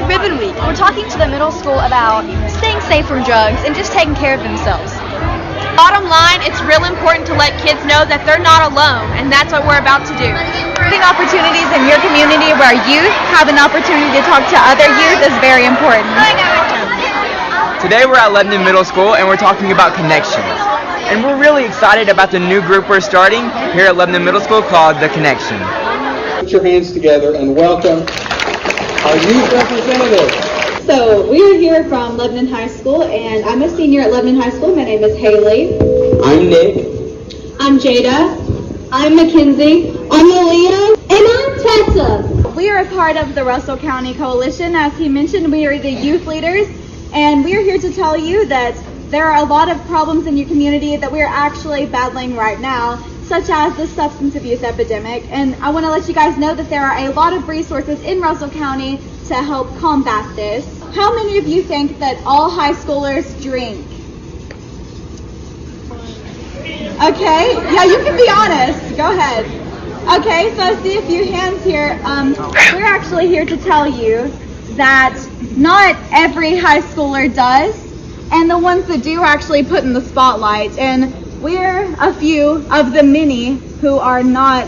Ribbon Week. We're talking to the middle school about staying safe from drugs and just taking care of themselves. Bottom line, it's real important to let kids know that they're not alone, and that's what we're about to do. Having opportunities in your community where youth have an opportunity to talk to other youth is very important. Today we're at Lebanon Middle School and we're talking about connections. And we're really excited about the new group we're starting here at Lebanon Middle School called The Connection. Put your hands together and welcome our youth representative. So we are here from Lebanon High School, and I'm a senior at Lebanon High School. My name is Haley. I'm Nick. I'm Jada. I'm Mackenzie. I'm Aaliyah. And I'm Tessa. We are a part of the Russell County Coalition. As he mentioned, we are the youth leaders, and we are here to tell you that there are a lot of problems in your community that we are actually battling right now, such as the substance abuse epidemic. And I want to let you guys know that there are a lot of resources in Russell County to help combat this. How many of you think that all high schoolers drink? Okay, yeah, you can be honest. Go ahead. Okay, so I see a few hands here. We're actually here to tell you that not every high schooler does, and the ones that do are actually put in the spotlight. And we're a few of the many who are not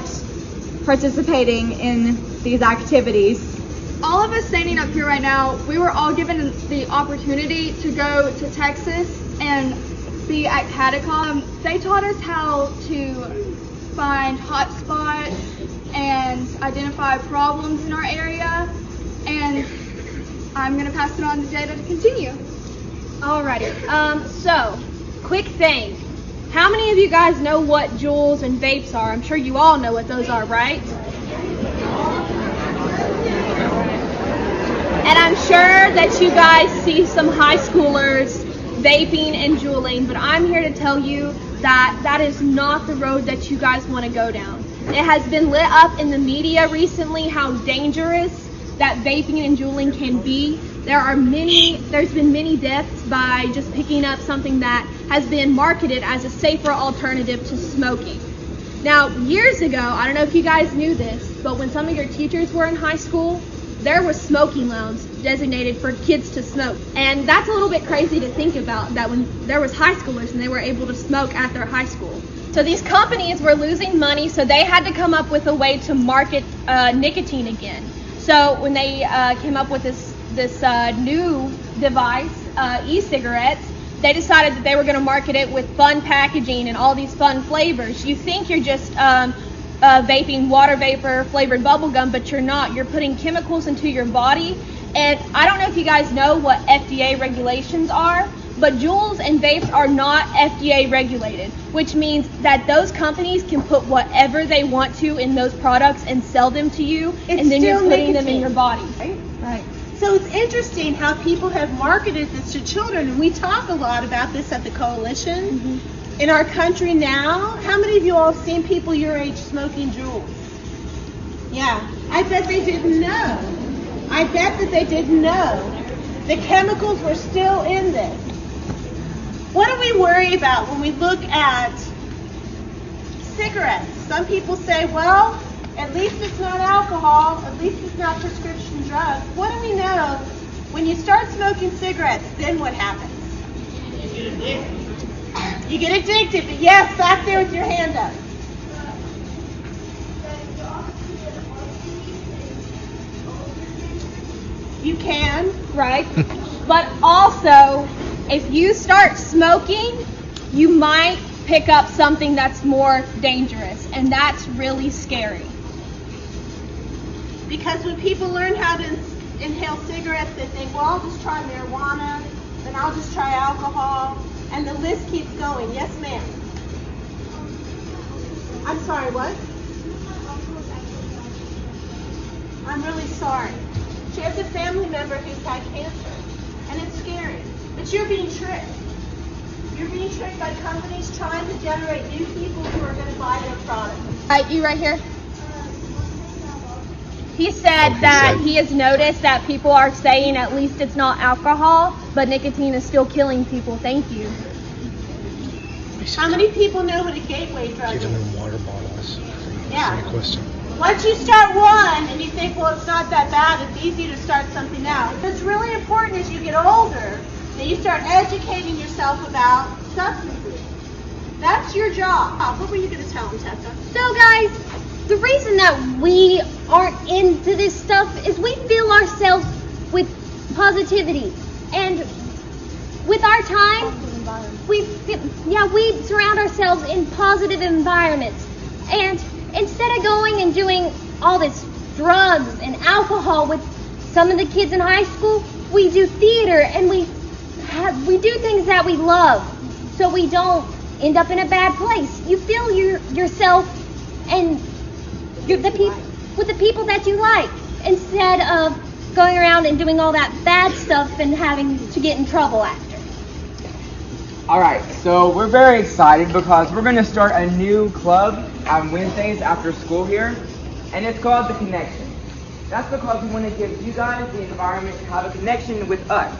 participating in these activities. All of us standing up here right now, we were all given the opportunity to go to Texas and be at Catacomb. They taught us how to find hot spots and identify problems in our area, and I'm going to pass it on to Jada to continue. Alrighty, so, quick thing. How many of you guys know what Juuls and vapes are? I'm sure you all know what those are, right? And I'm sure that you guys see some high schoolers vaping and juuling, but I'm here to tell you that that is not the road that you guys want to go down. It has been lit up in the media recently how dangerous that vaping and juuling can be. There's been many deaths by just picking up something that has been marketed as a safer alternative to smoking. Now, years ago, I don't know if you guys knew this, but when some of your teachers were in high school, there was smoking lounge designated for kids to smoke. And that's a little bit crazy to think about, that when there was high schoolers and they were able to smoke at their high school. So these companies were losing money, so they had to come up with a way to market nicotine again. So when they came up with this new device, e-cigarettes, they decided that they were going to market it with fun packaging and all these fun flavors. You think you're just vaping water vapor flavored bubble gum, but you're not. You're putting chemicals into your body. And I don't know if you guys know what FDA regulations are, but Juuls and vapes are not FDA regulated, which means that those companies can put whatever they want to in those products and sell them to you, and then you're putting them in your body. Right. So it's interesting how people have marketed this to children, and we talk a lot about this at the coalition. Mm-hmm. In our country now, how many of you all have seen people your age smoking Juuls? Yeah, I bet they didn't know. I bet that they didn't know. The chemicals were still in this. What do we worry about when we look at cigarettes? Some people say, well, at least it's not alcohol, at least it's not prescription drugs. What do we know? When you start smoking cigarettes, then what happens? You get addicted, but yes, back there with your hand up. You can. Right. But also, if you start smoking, you might pick up something that's more dangerous, and that's really scary. Because when people learn how to inhale cigarettes, they think, well, I'll just try marijuana, then I'll just try alcohol, and the list keeps going. Yes, ma'am. I'm sorry, what? I'm really sorry. She has a family member who's had cancer, and it's scary. But you're being tricked. You're being tricked by companies trying to generate new people who are going to buy their product. You right here. He said that he has noticed that people are saying at least it's not alcohol, but nicotine is still killing people. Thank you. How many people know what a gateway drug is? Giving them water bottles. Yeah. Question. Once you start one and you think, well, it's not that bad, it's easy to start something else. What's really important as you get older, that you start educating yourself about substances. That's your job. What were you going to tell them, Tessa? So guys, the reason that we aren't into this stuff is we fill ourselves with positivity. And with our time, we surround ourselves in positive environments. And instead of going and doing all this drugs and alcohol with some of the kids in high school, we do theater and we do things that we love, so we don't end up in a bad place. You fill yourself and with the people that you like, instead of going around and doing all that bad stuff and having to get in trouble after. Alright, so we're very excited because we're going to start a new club on Wednesdays after school here, and it's called The Connection. That's because we want to give you guys the environment to have a connection with us.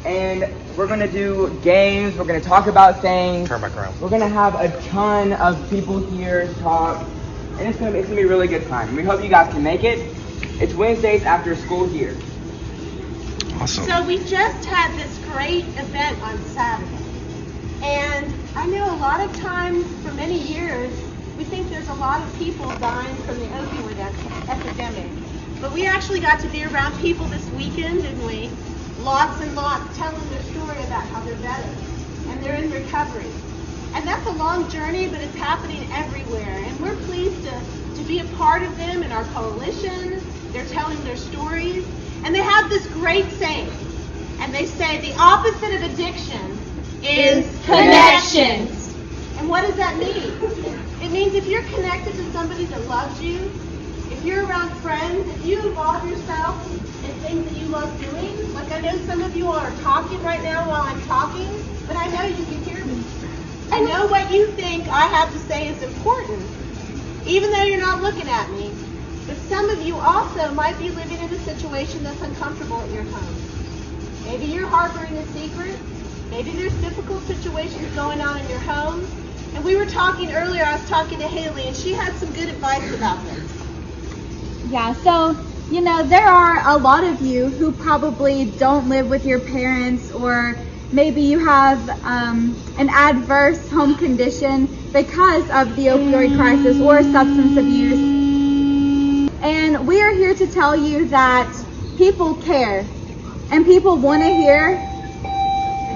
And we're going to do games, we're going to talk about things, we're going to have a ton of people here to talk, and it's going to be a really good time. We hope you guys can make it. It's Wednesdays after school here. Awesome. So we just had this great event on Saturday. And I know a lot of times, for many years, we think there's a lot of people dying from the opioid epidemic. But we actually got to be around people this weekend, didn't we? Lots and lots telling their story about how they're better and they're in recovery. And that's a long journey, but it's happening everywhere. And we're pleased to be a part of them in our coalition. They're telling their stories. And they have this great saying. And they say the opposite of addiction is connections. And what does that mean? It means if you're connected to somebody that loves you, if you're around friends, if you involve yourself in things that you love doing, like I know some of you are talking right now while I'm talking, but I know you can hear me. I know what you think I have to say is important, even though you're not looking at me. But some of you also might be living in a situation that's uncomfortable at your home. Maybe you're harboring a secret. Maybe there's difficult situations going on in your home. And we were talking earlier, I was talking to Haley, and she had some good advice about this. Yeah, so, there are a lot of you who probably don't live with your parents, or maybe you have an adverse home condition because of the opioid crisis or substance abuse. And we are here to tell you that people care, and people want to hear,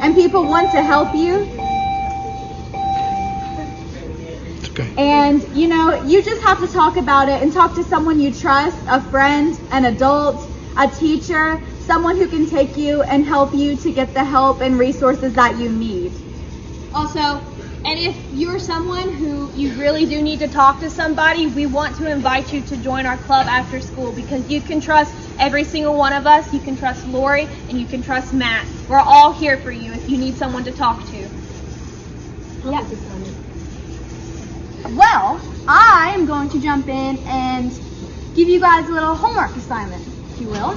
and people want to help you. Okay. And, you just have to talk about it and talk to someone you trust, a friend, an adult, a teacher, someone who can take you and help you to get the help and resources that you need. Also, and if you're someone who you really do need to talk to somebody, we want to invite you to join our club after school, because you can trust every single one of us. You can trust Lori and you can trust Matt. We're all here for you if you need someone to talk to. Yeah. Well, I'm going to jump in and give you guys a little homework assignment, if you will.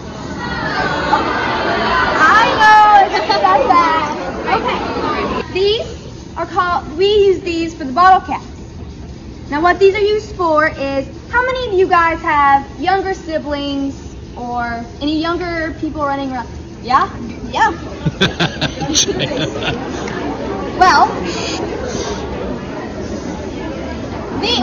I know, it's not that. Okay. These are called, we use these for the bottle caps. Now what these are used for is, how many of you guys have younger siblings or any younger people running around? Yeah? Yeah. Well,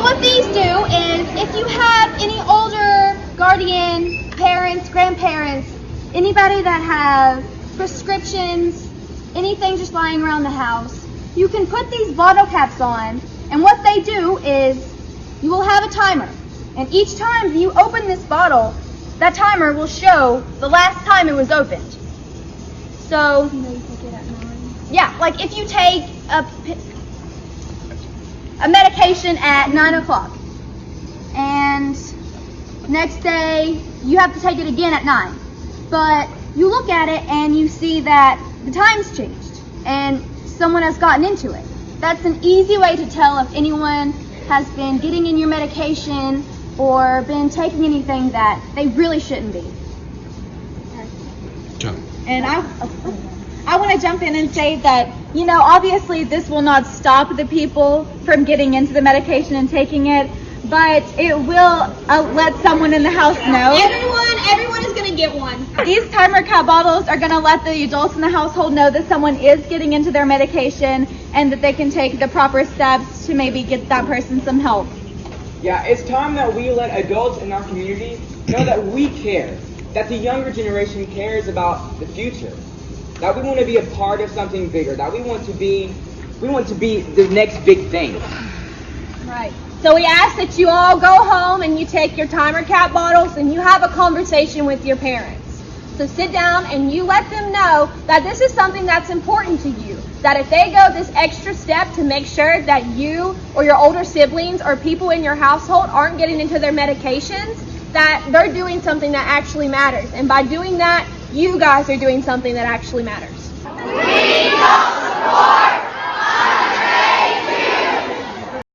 what these do is, if you have any older guardian, parents, grandparents, anybody that have prescriptions, anything just lying around the house, you can put these bottle caps on, and what they do is, you will have a timer, and each time you open this bottle, that timer will show the last time it was opened. So, yeah, like if you take a medication at 9 o'clock, and next day you have to take it again at 9, but you look at it and you see that the time's changed and someone has gotten into it. That's an easy way to tell if anyone has been getting in your medication or been taking anything that they really shouldn't be. And I want to jump in and say that, obviously this will not stop the people from getting into the medication and taking it, but it will let someone in the house know. Everyone is going to get one. These timer cap bottles are going to let the adults in the household know that someone is getting into their medication and that they can take the proper steps to maybe get that person some help. Yeah, it's time that we let adults in our community know that we care, that the younger generation cares about the future, that we want to be a part of something bigger, that we want to be the next big thing. Right. So we ask that you all go home and you take your timer cap bottles and you have a conversation with your parents. So sit down and you let them know that this is something that's important to you. That if they go this extra step to make sure that you or your older siblings or people in your household aren't getting into their medications, that they're doing something that actually matters. And by doing that, you guys are doing something that actually matters. We don't support